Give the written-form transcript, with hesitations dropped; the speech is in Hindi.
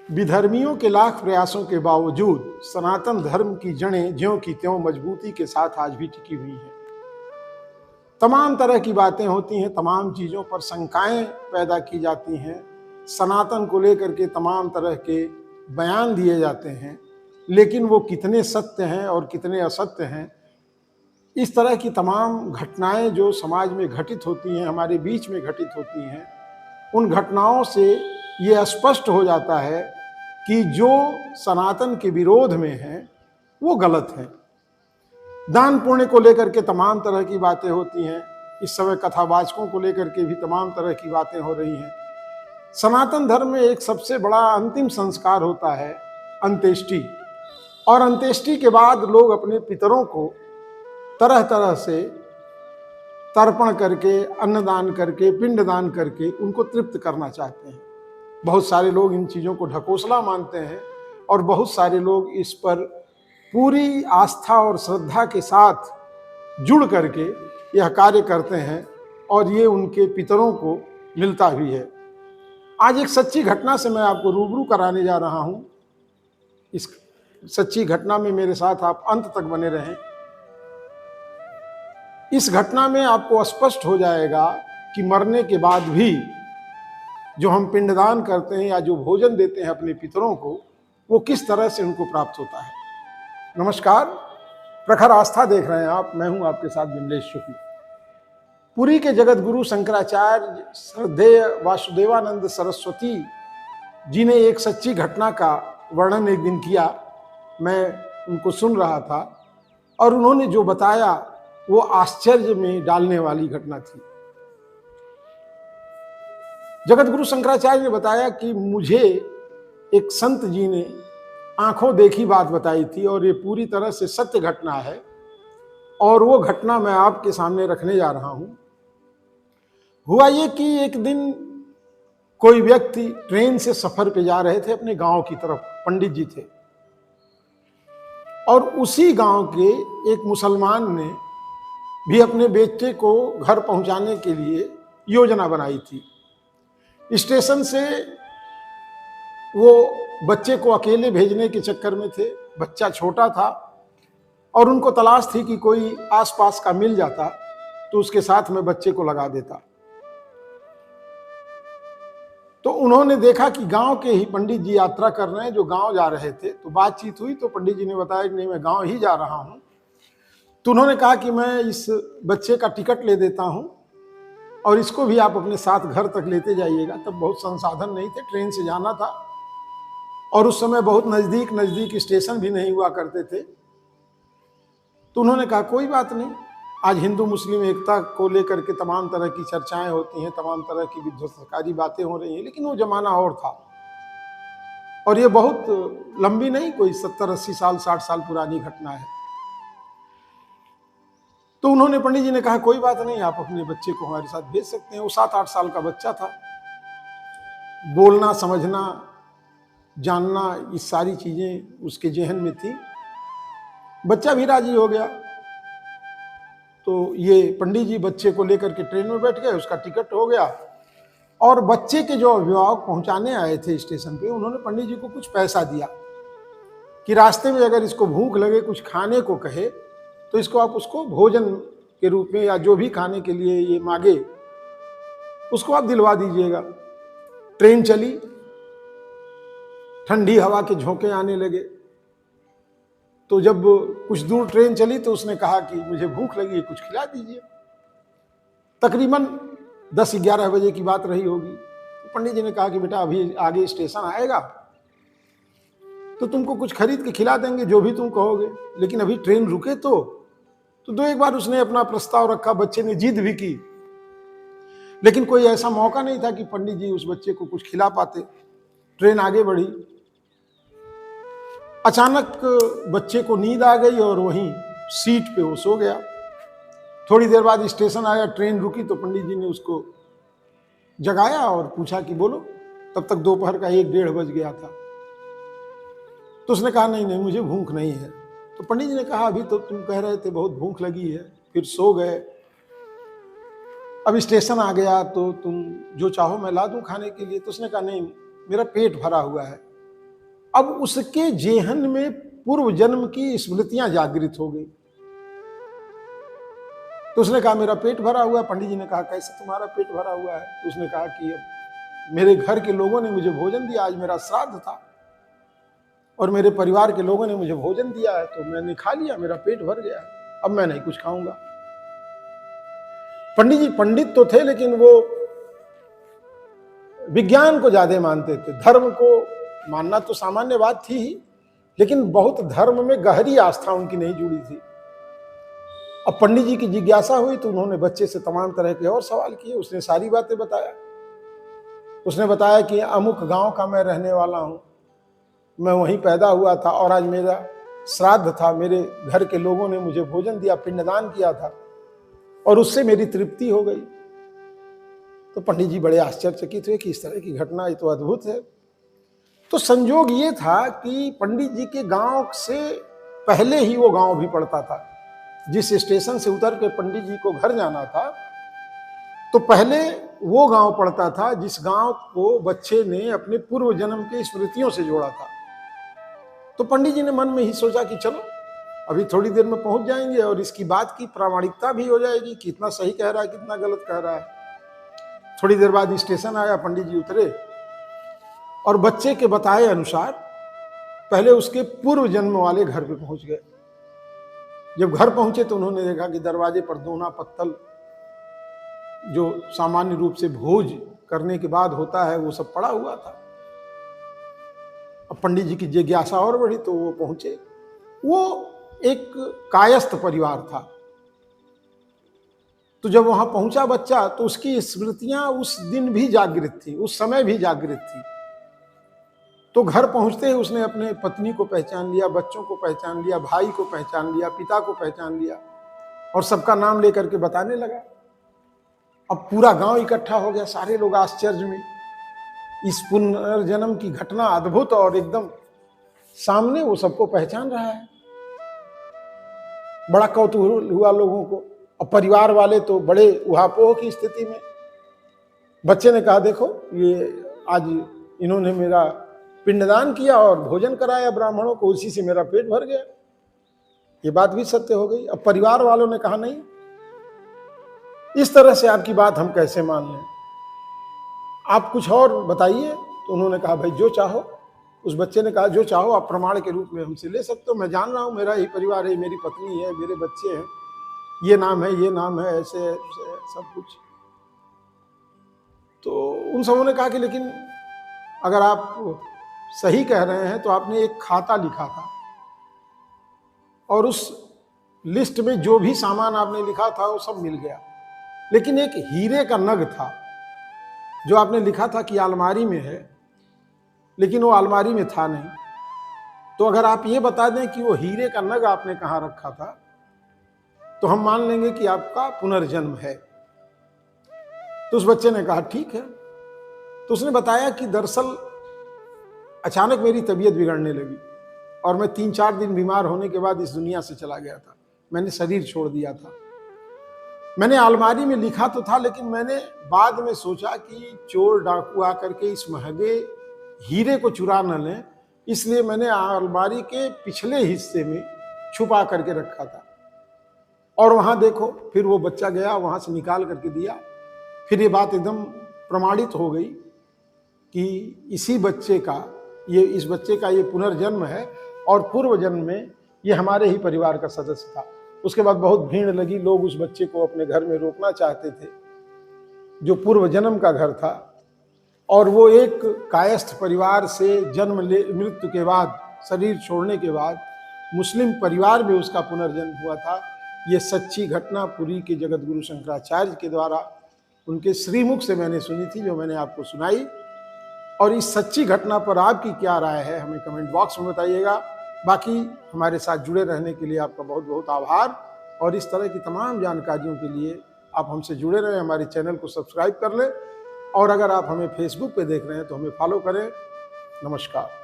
विधर्मियों के लाख प्रयासों के बावजूद सनातन धर्म की जड़ें ज्यों की त्यों मजबूती के साथ आज भी टिकी हुई हैं। तमाम तरह की बातें होती हैं, तमाम चीज़ों पर शंकाएं पैदा की जाती हैं, सनातन को लेकर के तमाम तरह के बयान दिए जाते हैं, लेकिन वो कितने सत्य हैं और कितने असत्य हैं, इस तरह की तमाम घटनाएं जो समाज में घटित होती हैं, हमारे बीच में घटित होती हैं, उन घटनाओं से ये स्पष्ट हो जाता है कि जो सनातन के विरोध में है वो गलत है। दान पुण्य को लेकर के तमाम तरह की बातें होती हैं, इस समय कथावाचकों को लेकर के भी तमाम तरह की बातें हो रही हैं। सनातन धर्म में एक सबसे बड़ा अंतिम संस्कार होता है अंत्येष्टि, और अंत्येष्टि के बाद लोग अपने पितरों को तरह तरह से तर्पण करके, अन्नदान करके, पिंडदान करके उनको तृप्त करना चाहते हैं। बहुत सारे लोग इन चीज़ों को ढकोसला मानते हैं और बहुत सारे लोग इस पर पूरी आस्था और श्रद्धा के साथ जुड़ करके यह कार्य करते हैं और ये उनके पितरों को मिलता भी है। आज एक सच्ची घटना से मैं आपको रूबरू कराने जा रहा हूँ। इस सच्ची घटना में मेरे साथ आप अंत तक बने रहें। इस घटना में आपको स्पष्ट हो जाएगा कि मरने के बाद भी जो हम पिंडदान करते हैं या जो भोजन देते हैं अपने पितरों को, वो किस तरह से उनको प्राप्त होता है। नमस्कार, प्रखर आस्था देख रहे हैं आप। मैं हूं आपके साथ विमलेश शुक्ल। पुरी के जगत गुरु शंकराचार्य श्रद्धेय वासुदेवानंद सरस्वती जी ने एक सच्ची घटना का वर्णन एक दिन किया। मैं उनको सुन रहा था और उन्होंने जो बताया वो आश्चर्य में डालने वाली घटना थी। जगत गुरु शंकराचार्य ने बताया कि मुझे एक संत जी ने आंखों देखी बात बताई थी और ये पूरी तरह से सत्य घटना है, और वो घटना मैं आपके सामने रखने जा रहा हूं। हुआ ये कि एक दिन कोई व्यक्ति ट्रेन से सफर पे जा रहे थे अपने गांव की तरफ। पंडित जी थे और उसी गांव के एक मुसलमान ने भी अपने बेटे को घर पहुंचाने के लिए योजना बनाई थी। स्टेशन से वो बच्चे को अकेले भेजने के चक्कर में थे। बच्चा छोटा था और उनको तलाश थी कि कोई आसपास का मिल जाता तो उसके साथ में बच्चे को लगा देता। तो उन्होंने देखा कि गांव के ही पंडित जी यात्रा कर रहे हैं, जो गांव जा रहे थे। तो बातचीत हुई तो पंडित जी ने बताया कि नहीं, मैं गांव ही जा रहा हूं। तो उन्होंने कहा कि मैं इस बच्चे का टिकट ले देता हूं और इसको भी आप अपने साथ घर तक लेते जाइएगा। तब बहुत संसाधन नहीं थे, ट्रेन से जाना था और उस समय बहुत नज़दीक नज़दीक स्टेशन भी नहीं हुआ करते थे। तो उन्होंने कहा कोई बात नहीं। आज हिंदू मुस्लिम एकता को लेकर के तमाम तरह की चर्चाएं होती हैं, तमाम तरह की विध्वंसकारी बातें हो रही हैं, लेकिन वो जमाना और था और ये बहुत लंबी नहीं, कोई 70-80 साल 60 साल पुरानी घटना है। तो उन्होंने, पंडित जी ने कहा कोई बात नहीं, आप अपने बच्चे को हमारे साथ भेज सकते हैं। वो 7-8 साल का बच्चा था। बोलना, समझना, जानना, ये सारी चीजें उसके जेहन में थी। बच्चा भी राजी हो गया। तो ये पंडित जी बच्चे को लेकर के ट्रेन में बैठ गए, उसका टिकट हो गया और बच्चे के जो अभिभावक पहुंचाने आए थे स्टेशन पे, उन्होंने पंडित जी को कुछ पैसा दिया कि रास्ते में अगर इसको भूख लगे, कुछ खाने को कहे, तो इसको आप उसको भोजन के रूप में या जो भी खाने के लिए ये मांगे उसको आप दिलवा दीजिएगा। ट्रेन चली, ठंडी हवा के झोंके आने लगे। तो जब कुछ दूर ट्रेन चली तो उसने कहा कि मुझे भूख लगी है, कुछ खिला दीजिए। तकरीबन 10-11 बजे की बात रही होगी। तो पंडित जी ने कहा कि बेटा अभी आगे स्टेशन आएगा तो तुमको कुछ खरीद के खिला देंगे, जो भी तुम कहोगे, लेकिन अभी ट्रेन रुके तो 2-1 बार उसने अपना प्रस्ताव रखा। बच्चे ने जिद भी की, लेकिन कोई ऐसा मौका नहीं था कि पंडित जी उस बच्चे को कुछ खिला पाते। ट्रेन आगे बढ़ी। अचानक बच्चे को नींद आ गई और वहीं सीट पे वो सो गया। थोड़ी देर बाद स्टेशन आया, ट्रेन रुकी तो पंडित जी ने उसको जगाया और पूछा कि बोलो। तब तक दोपहर का 1-1:30 बज गया था। तो उसने कहा नहीं नहीं, मुझे भूख नहीं है। तो पंडित जी ने कहा अभी तो तुम कह रहे थे बहुत भूख लगी है, फिर सो गए, अब स्टेशन आ गया तो तुम जो चाहो मैं ला दूं खाने के लिए। तो उसने कहा नहीं, मेरा पेट भरा हुआ है, अब उसके जेहन में पूर्व जन्म की स्मृतियां जागृत हो गई। तो उसने कहा मेरा पेट भरा हुआ है। पंडित जी ने कहा कैसे तुम्हारा पेट भरा हुआ है? तो उसने कहा कि मेरे घर के लोगों ने मुझे भोजन दिया, आज मेरा श्राद्ध था और मेरे परिवार के लोगों ने मुझे भोजन दिया है तो मैंने खा लिया, मेरा पेट भर गया, अब मैं नहीं कुछ खाऊंगा। पंडित जी पंडित तो थे लेकिन वो विज्ञान को ज्यादा मानते थे। धर्म को मानना तो सामान्य बात थी ही, लेकिन बहुत धर्म में गहरी आस्था उनकी नहीं जुड़ी थी। अब पंडित जी की जिज्ञासा हुई तो उन्होंने बच्चे से तमाम तरह के और सवाल किए। उसने सारी बातें बताया। उसने बताया कि अमुक गांव का मैं रहने वाला हूं, मैं वहीं पैदा हुआ था और आज मेरा श्राद्ध था, मेरे घर के लोगों ने मुझे भोजन दिया, पिंडदान किया था और उससे मेरी तृप्ति हो गई। तो पंडित जी बड़े आश्चर्यचकित हुए कि इस तरह की घटना, ये तो अद्भुत है। तो संयोग ये था कि पंडित जी के गांव से पहले ही वो गांव भी पड़ता था। जिस स्टेशन से उतर के पंडित जी को घर जाना था तो पहले वो गांव पड़ता था जिस गांव को बच्चे ने अपने पूर्व जन्म के स्मृतियों से जोड़ा था। तो पंडित जी ने मन में ही सोचा कि चलो अभी थोड़ी देर में पहुंच जाएंगे और इसकी बात की प्रामाणिकता भी हो जाएगी, कितना सही कह रहा है कितना गलत कह रहा है। थोड़ी देर बाद स्टेशन आया, पंडित जी उतरे और बच्चे के बताए अनुसार पहले उसके पूर्व जन्म वाले घर पे पहुंच गए। जब घर पहुंचे तो उन्होंने देखा कि दरवाजे पर दोना पत्तल जो सामान्य रूप से भोज करने के बाद होता है वो सब पड़ा हुआ था। अब पंडित जी की जिज्ञासा और बढ़ी तो वो पहुंचे। वो एक कायस्थ परिवार था। तो जब वहां पहुंचा बच्चा तो उसकी स्मृतियां उस दिन भी जागृत थी, उस समय भी जागृत थी। तो घर पहुंचते ही उसने अपने पत्नी को पहचान लिया, बच्चों को पहचान लिया, भाई को पहचान लिया, पिता को पहचान लिया और सबका नाम लेकर के बताने लगा। अब पूरा गांव इकट्ठा हो गया, सारे लोग आश्चर्य में। इस पुनर्जन्म की घटना अद्भुत और एकदम सामने, वो सबको पहचान रहा है। बड़ा कौतूहल हुआ लोगों को। अब परिवार वाले तो बड़े उहापोह की स्थिति में। बच्चे ने कहा देखो ये आज इन्होंने मेरा पिंडदान किया और भोजन कराया ब्राह्मणों को, उसी से मेरा पेट भर गया। ये बात भी सत्य हो गई। अब परिवार वालों ने कहा नहीं, इस तरह से आपकी बात हम कैसे मान लें, आप कुछ और बताइए। तो उन्होंने कहा भाई जो चाहो। उस बच्चे ने कहा जो चाहो आप प्रमाण के रूप में हमसे ले सकते हो, मैं जान रहा हूं मेरा ही परिवार है, मेरी पत्नी है, मेरे बच्चे हैं, ये नाम है, ये नाम है, ऐसे सब कुछ। तो उन सबों ने कहा कि लेकिन अगर आप सही कह रहे हैं तो आपने एक खाता लिखा था और उस लिस्ट में जो भी सामान आपने लिखा था वो सब मिल गया, लेकिन एक हीरे का नग था जो आपने लिखा था कि अलमारी में है, लेकिन वो अलमारी में था नहीं। तो अगर आप ये बता दें कि वो हीरे का नग आपने कहाँ रखा था तो हम मान लेंगे कि आपका पुनर्जन्म है। तो उस बच्चे ने कहा ठीक है। तो उसने बताया कि दरअसल अचानक मेरी तबीयत बिगड़ने लगी और मैं 3-4 दिन बीमार होने के बाद इस दुनिया से चला गया था, मैंने शरीर छोड़ दिया था। मैंने अलमारी में लिखा तो था, लेकिन मैंने बाद में सोचा कि चोर डाकू आकर के इस महंगे हीरे को चुरा न लें, इसलिए मैंने अलमारी के पिछले हिस्से में छुपा करके रखा था। और वहां देखो फिर वो बच्चा गया, वहां से निकाल करके दिया। फिर ये बात एकदम प्रमाणित हो गई कि इस बच्चे का ये पुनर्जन्म है और पूर्व जन्म में ये हमारे ही परिवार का सदस्य था। उसके बाद बहुत भीड़ लगी, लोग उस बच्चे को अपने घर में रोकना चाहते थे जो पूर्व जन्म का घर था। और वो एक कायस्थ परिवार से मृत्यु के बाद, शरीर छोड़ने के बाद मुस्लिम परिवार में उसका पुनर्जन्म हुआ था। ये सच्ची घटना पुरी के जगत गुरु शंकराचार्य के द्वारा उनके श्रीमुख से मैंने सुनी थी, जो मैंने आपको सुनाई। और इस सच्ची घटना पर आपकी क्या राय है हमें कमेंट बॉक्स में बताइएगा। बाकी हमारे साथ जुड़े रहने के लिए आपका बहुत बहुत आभार। और इस तरह की तमाम जानकारियों के लिए आप हमसे जुड़े रहें, हमारे चैनल को सब्सक्राइब कर लें और अगर आप हमें फेसबुक पे देख रहे हैं तो हमें फॉलो करें। नमस्कार।